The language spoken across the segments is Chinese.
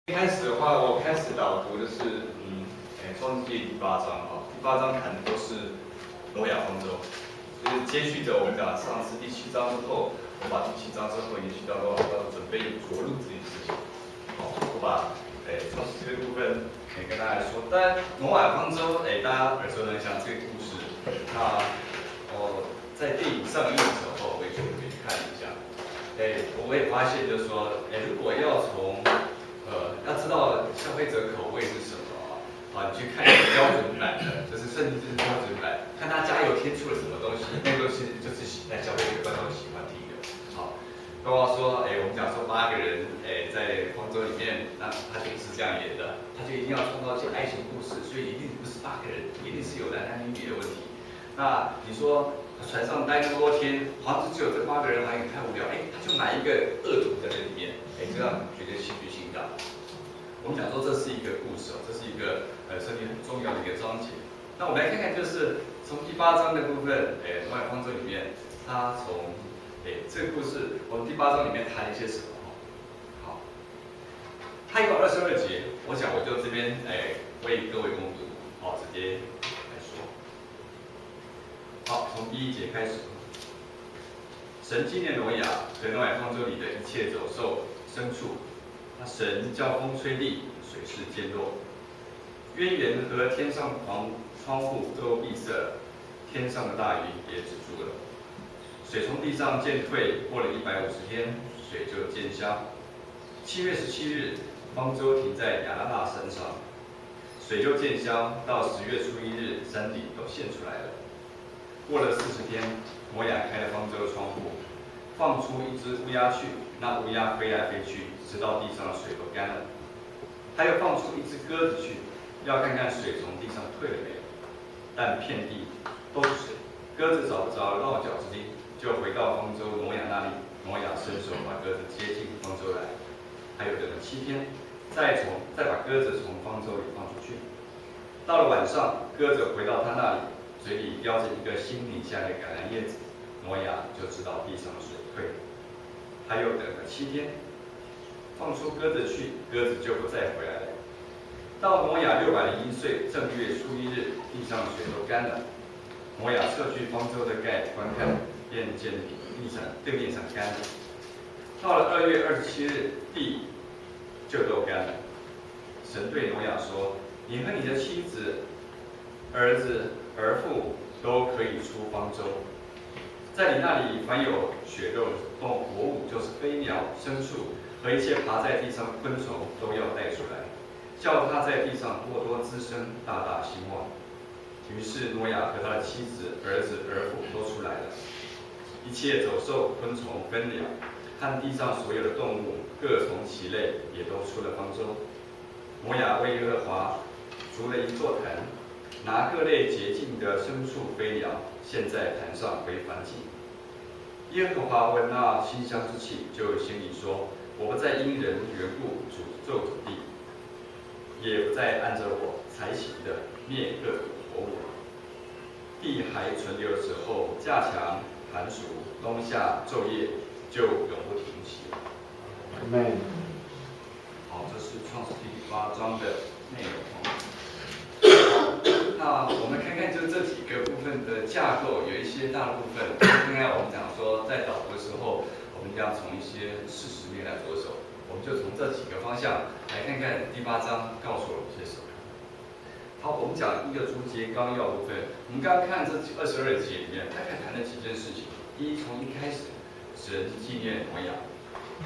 一开始的话，我开始导读的是创世纪第8章啊，第8章谈的都是挪亚方舟，就是接续着我们讲上次第7章之后，我把第7章之后延续到准备着陆这件事情。好，我把创世纪这个部分跟大家说。当然，挪亚方舟大家耳熟能详这个故事，那在电影上映的时候，我也去看一下。我也发现就是说，如果要从要知道消费者口味是什么你去看标准版的，就是甚至是标准版，看他加油添醋了什么东西，那个东西就是消费者观众喜欢听的。好，包括说，我们讲说8个人，在方舟里面，那他就不是这样演的，他就一定要创造一些爱情故事，所以一定不是8个人，一定是有男女的问题。那你说船上待那么多天，好像是只有这8个人，好像也太无聊，他就买一个恶徒在这里面，这样绝对戏剧性大。我们讲说这是一个故事这是一个圣经很重要的一个章节。那我们来看看，就是从第8章的部分，挪亚方舟里面，他从这个故事，我们第8章里面谈了一些什么？好，他有22节，我想我就这边为各位共读，直接来说。好，从第1节开始。神纪念挪亚和挪亚方舟里的一切走兽、牲畜。神叫风吹地，水势渐弱，渊源和天上窗户都闭塞了，天上的大雨也止住了。水从地上渐退，过了150天，水就渐消。7月17日，方舟停在亚拉腊山上，水就渐消，到10月初1日，山顶都现出来了。过了40天，挪亚开了方舟的窗户，放出一只乌鸦去，那乌鸦飞来飞去，直到地上的水都干了。他又放出一只鸽子去，要看看水从地上退了没有。但遍地都是水，鸽子找不着落脚之地，就回到方舟挪亚那里。挪亚伸手把鸽子接进方舟来。还有等了7天，再把鸽子从方舟里放出去。到了晚上，鸽子回到他那里，嘴里叼着一个新拧下的橄榄叶子。挪亚就知道地上的水退了。还有等了7天，放出鸽子去，鸽子就不再回来了。到挪亚601岁正月初1日，地上的水都干了。挪亚撤去方舟的盖，观看，便见地面上干了。到了2月27日，地就都干了。神对挪亚说：“你和你的妻子、儿子、儿妇都可以出方舟。在你那里，凡有血肉动活物，就是飞鸟、牲畜和一切爬在地上的昆虫，都要带出来，叫它在地上多多滋生，大大兴旺。”于是挪亚和他的妻子、儿子、儿妇都出来了。一切走兽、昆虫、飞鸟和地上所有的动物，各从其类，也都出了方舟。挪亚为耶和华筑了一座坛，拿各类洁净的牲畜、飞鸟献在坛上为燔祭。耶和华闻那馨香之气，就心里说：“我不再因人缘故咒诅地，也不再按着我才行的灭各种活物。地还存留的时候，架墙、寒暑、冬夏、昼夜，就永不停息。” Amen。好，这是创世纪第8章的内容。那我们看看，就这几个部分的架构，有一些大部分，刚才我们讲说，在导读的时候，我们要从一些事实面来着手，我们就从这几个方向来看看第8章告诉我们些什么。好，我们讲一个逐节纲要部分，我们刚刚看这22节里面，大概谈了几件事情。第一，从一开始，神纪念挪亚；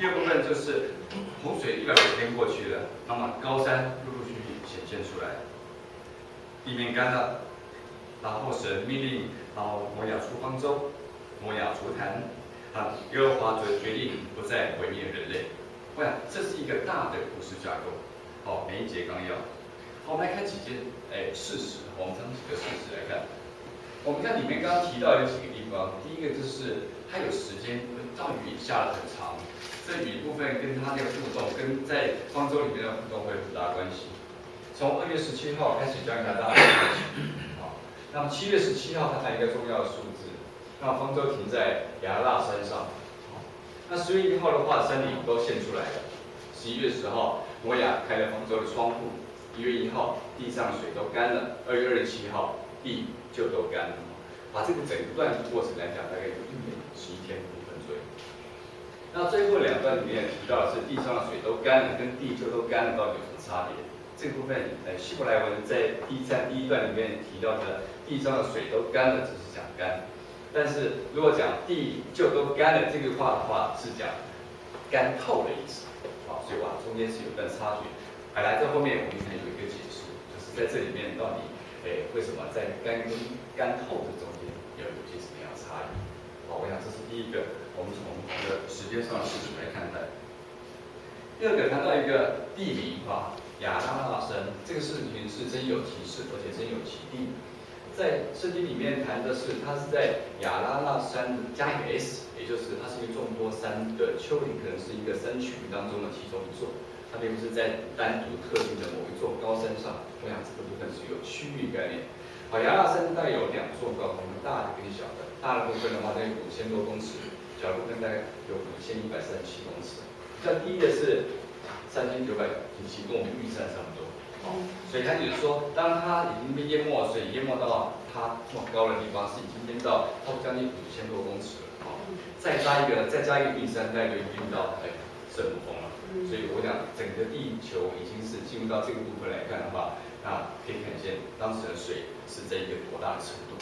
第二部分就是洪水150天过去了，那么高山陆陆续续显现出来。地面干了，然后神命令，然后挪亚出方舟，挪亚除坛，耶和华决定不再毁灭人类。我想这是一个大的故事架构。好，每一节纲要。好，我们来看几件事实，我们从几个事实来看。我们看里面刚刚提到有几个地方，第一个就是它有时间，到雨下得很长，这雨部分跟它那个互动，跟在方舟里面的互动会有很大关系。从2月17号开始教给大家。好，那么7月17号它谈一个重要的数字，那方舟停在亚拉腊山上。那10月1号的话，山顶都现出来了。11月10号，挪亚开了方舟的窗户，1月1号地上水都干了，2月27号地就都干了。把这个整段过程来讲，大概有1年11天的部分左右。那最后2段里面提到的是地上的水都干了，跟地就都干了到底有什么差别？这个部分，希伯来文在第1段里面提到的地上的水都干了，只是讲干。但是如果讲地就都干了这句话的话，是讲干透的意思。好，所以中间是有段差距。来在后面我们还有一个解释，就是在这里面到底，为什么在干跟干透的中间有些什么样的差异？好，我想这是第一个，我们从一个时间上的事实来看待。第二个谈到一个地名亚拉那山，这个事情是真有其事，而且真有其地。在圣经里面谈的是，它是在亚拉那山加一个 S， 也就是它是一个众多山的丘陵，可能是一个山群当中的其中一座。它并不是在单独特定的某一座高山上。我想这个部分是有区域概念。好，亚拉山大概有2座高峰，大的跟小的。大的部分的话，大概有5000多公尺；小的部分大概有5137公尺。比较低的是3907，跟我们玉山差不多。所以它就是说，当它已经被淹没，水淹没到它这么高的地方，是已经淹到差不多将近5000多公尺了。再加一个玉山，大概就淹到圣母峰了。所以我想，整个地球已经是进入到这个部分来看的话，那可以看见当时的水是在一个多大的程度。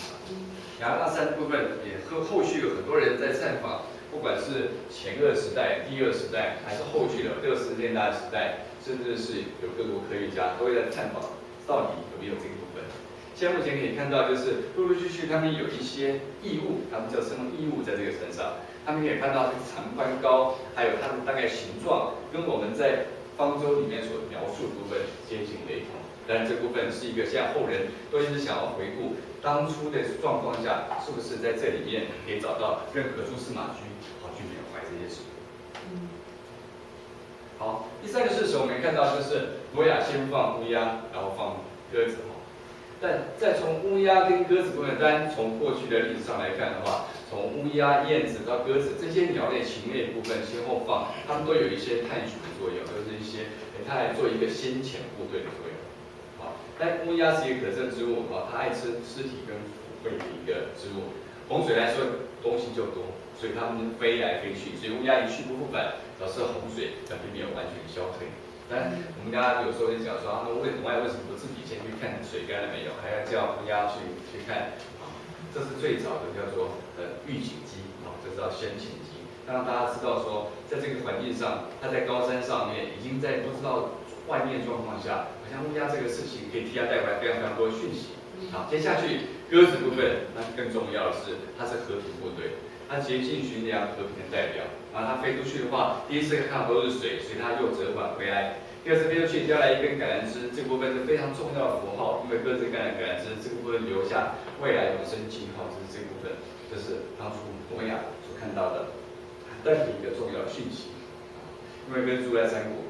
亚拉那山部分也后续有很多人在探访，不管是前2时代、第2时代，还是后续的6世纪大时代，甚至是有各国科学家都会在探访到底有没有这个部分。现在目前可以看到，就是陆陆续续他们有一些异物，他们叫什么异物在这个身上。他们可以看到这个长宽高，还有它的大概形状，跟我们在方舟里面所描述的部分接近雷同。当然，这部分是一个现在后人都一直想要回顾当初的状况下，是不是在这里面可以找到任何蛛丝马迹，好去缅怀这些事。好，第3个事实我们看到就是挪亚先放乌鸦，然后放鸽子。但再从乌鸦跟鸽子部分，单从过去的历史上来看的话，从乌鸦、燕子到鸽子这些鸟类、禽类部分先后放，它们都有一些探寻的作用，都是一些它来做一个先遣部队的作用。好，但乌鸦是一个可证植物它爱吃尸体跟腐败的一个植物。洪水来说东西就多，所以它们飞来飞去，所以乌鸦一去不复返，表示洪水并没有完全消退。但我们大家有时候就讲说，为什么不自己先去看水干了没有，还要叫乌鸦去看？这是最早的叫做预警机这叫先遣机，让大家知道说，在这个环境上，它在高山上面，已经在不知道外面的状况下，好像乌鸦这个事情可以替它带回来非常非常多的讯息。好，接下去鸽子部分，那更重要的是，它是和平部队，它竭尽驯良和平的代表。然后它飞出去的话，第一次看到都是水，所以它又折返回来。第二次飞出去，叼来一根橄榄枝，这部分是非常重要的符号，因为鸽子橄榄枝这个部分留下未来永生记号，这是这部分，这是当初挪亚所看到的带的一个重要的讯息。因为鸽子住在山谷，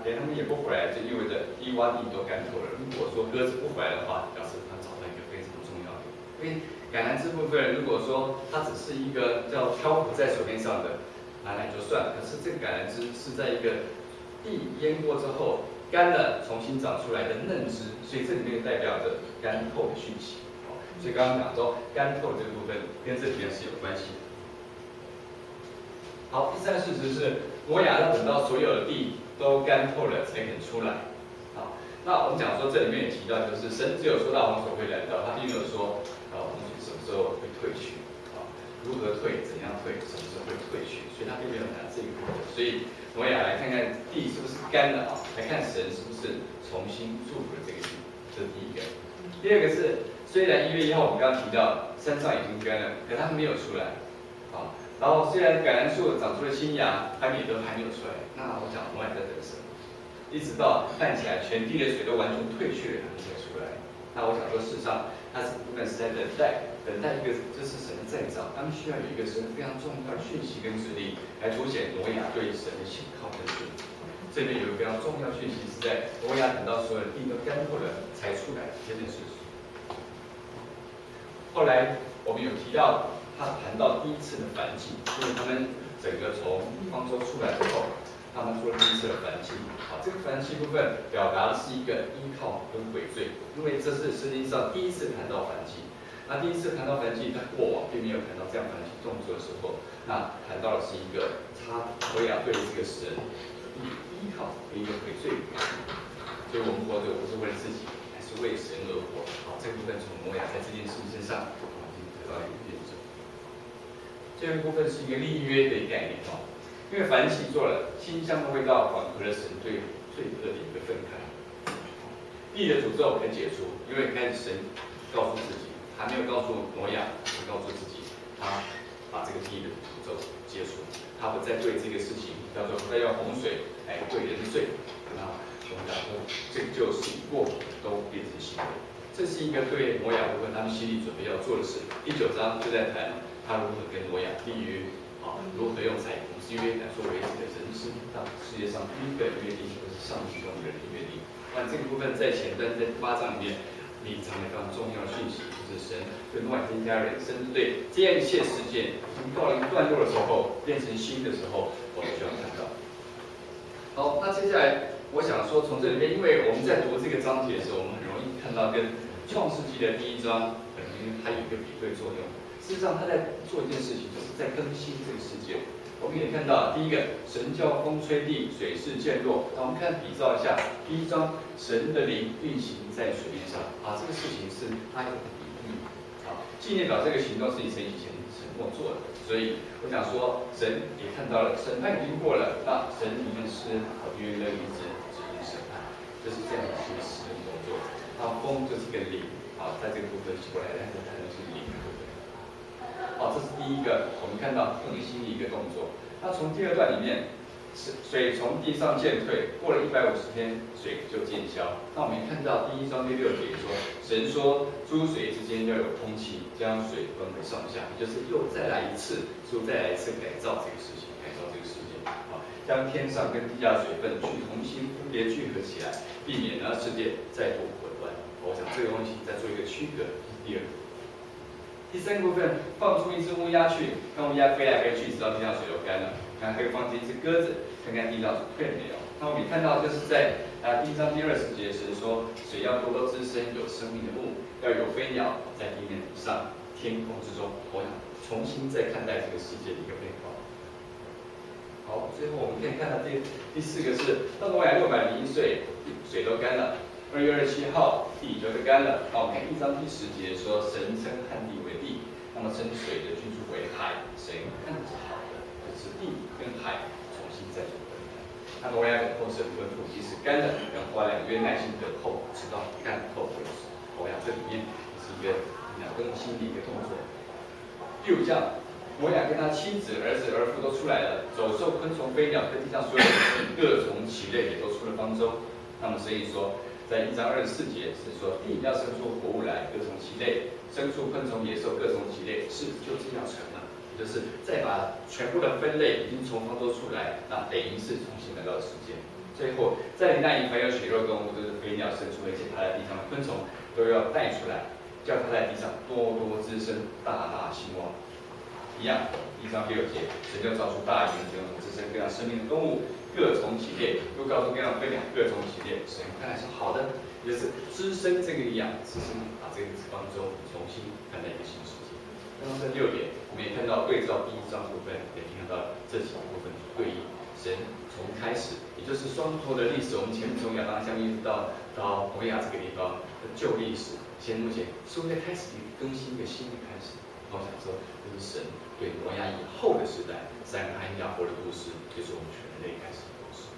连他们也不回来，就意味着地洼地都干透了。如果说鸽子不回来的话，表示它找到一个非常重要的。因为橄榄枝部分，如果说它只是一个叫漂浮在水面上的，拿来就算，可是这个橄榄枝是在一个地淹过之后干了，重新长出来的嫩枝，所以这里面代表着干透的讯息。所以刚刚讲说干透这个部分跟这里面是有关系的。好，第3个事实是挪亚要等到所有的地都干透了才肯出来。好，那我们讲说这里面也提到，就是神只有说到洪水会来到，他并没有说洪水什么时候会退去，如何退、怎样退、什么时候会退去，所以他并没有谈这个部分。所以挪亚来看看地是不是干了来看神是不是重新祝福了这个地，这是第一个。第2个是，虽然1月1号我们刚刚提到山上已经干了，可它没有出来。然后虽然橄榄树长出了新芽，它们也都还没有出来。那我讲挪亚在等什么？一直到看起来全地的水都完全退去了，它才出来。那我想说，事实上它是部分是在等待一个这是神的再造，他们需要有一个神非常重要的讯息跟指令来凸显挪亚对神的信靠跟顺服。这边有一个非常重要的讯息是在挪亚等到所有的地都干透了才出来这件事情。后来我们有提到。他谈到第一次的反击，因为他们整个从方舟出来之后，他们做了第一次的燔祭。好，这个燔祭部分表达的是一个依靠跟悔罪，因为这是圣经上第一次谈到燔祭。那第一次谈到燔祭，在过往并没有谈到这样燔祭动作的时候，那谈到的是一个挪亚对这个神依靠的一个悔罪。所以我们活着不是为了自己，还是为神而活。好，这个部分从挪亚在这件事情身上已经得到一个验证。最后一部分是一个立约的概念哦，因为燔祭做了，馨香的味道缓和了神对罪恶的一个愤慨。地的诅咒可以解除，因为开始神告诉自己，还没有告诉挪亚，是告诉自己，他把这个地的诅咒结束，他不再对这个事情叫做再用洪水来对人的罪，那我们讲说这个就是过都变成新的。这是一个对挪亚部分他们心里准备要做的事。第9章就在谈他如何跟挪亚立约，啊，如何用采红之约来作为这个人生到世界上第一个约定，就是上帝跟人的约定。那这个部分在前端在8章里面隐藏了非常重要的讯息，就是神对挪亚这一家人，甚至对这样一切事件已经到了一个段落的时候，变成新的时候，我们需要看到。好，那接下来我想说，从这里面，因为我们在读这个章节的时候，我们很容易看到跟创世纪的第1章，可能它有一个比对作用。事实上，他在做一件事情，就是在更新这个世界。我们可以看到，第一个，神叫风吹地，水势渐弱。那我们看比照一下，第1章，神的灵运行在水面上，啊，这个事情是它有比喻。啊，纪念表这个行动是神以前承诺做的，所以我想说，神也看到了，审判已经过了，那神你们是约乐意志执行审判，就是这样的一个使用动作。那风就是个灵，啊，在这个部分过来，但是谈的是灵的部分。好，这是第一个，我们看到更新的一个动作。那从第2段里面，水从地上渐退，过了150天，水就渐消。那我们看到第1章第6节说，神说诸水之间要有空气，将水分为上下，也就是又再来一次，改造这个事情，改造这个世界。好，将天上跟地下水分去重新分别聚合起来，避免呢世界再度混乱。我想这个东西再做一个区隔。第2个。第3个部分，放出一只乌鸦去，让乌鸦飞来飞去，直到地上水都干了。看可以放进一只鸽子，看看地上水退了没有。那我们看到就是在第1章第20节时说，水要多多滋生有生命的物，要有飞鸟在地面上、天空之中。我想重新再看待这个世界的一个变化。好，最后我们可以看到第4个是，当挪亚601岁，水都干了。2月27号，地就干了。那我们看1章第10节说，神称旱地为地，那么称水的居住为海。神看是好的，就是地跟海重新再做分开。那挪亚等候神吩咐，即使干了，要花2个月耐心等候，直到干透为止。我想这里面是一个更新的一个动作。第5项，挪亚跟他妻子、儿子、儿妇都出来了，走兽、昆虫、飞鸟，跟地上所有的各从其类也都出了方舟。那么所以说，在1章24节是说，地要生出活物来，各从其类；牲畜、昆虫、野兽，各从其类，是就这样成了。也就是再把全部的分类已经从方舟出来，那等于是重新来到世界。最后，在那里凡有血肉动物，就是飞鸟、牲畜，而且爬在地上的昆虫，都要带出来，叫它在地上多多滋生，大大兴旺。一样，1章6节，神就造出大鱼，各种滋生各样生命的动物，各从其类，又告诉各样飞鸟，各从其类。神看来是好的，也就是滋生这个养，滋生把这个方舟重新看待一个新世界。刚刚这6点，我们也看到对照第1章部分，也看到这几个部分对应神从开始，也就是双头的历史，我们前面从亚当相遇到挪亚这个地方的旧历史，现目前是不是在开始更新一个新的开始？我想说，这是神对挪亚以后的时代，3个和亚伯的故事，就是我们全人类开始的故事。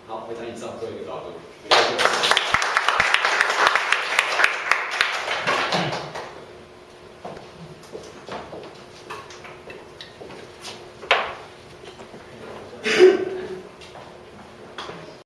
好，我讲以上做一个导读。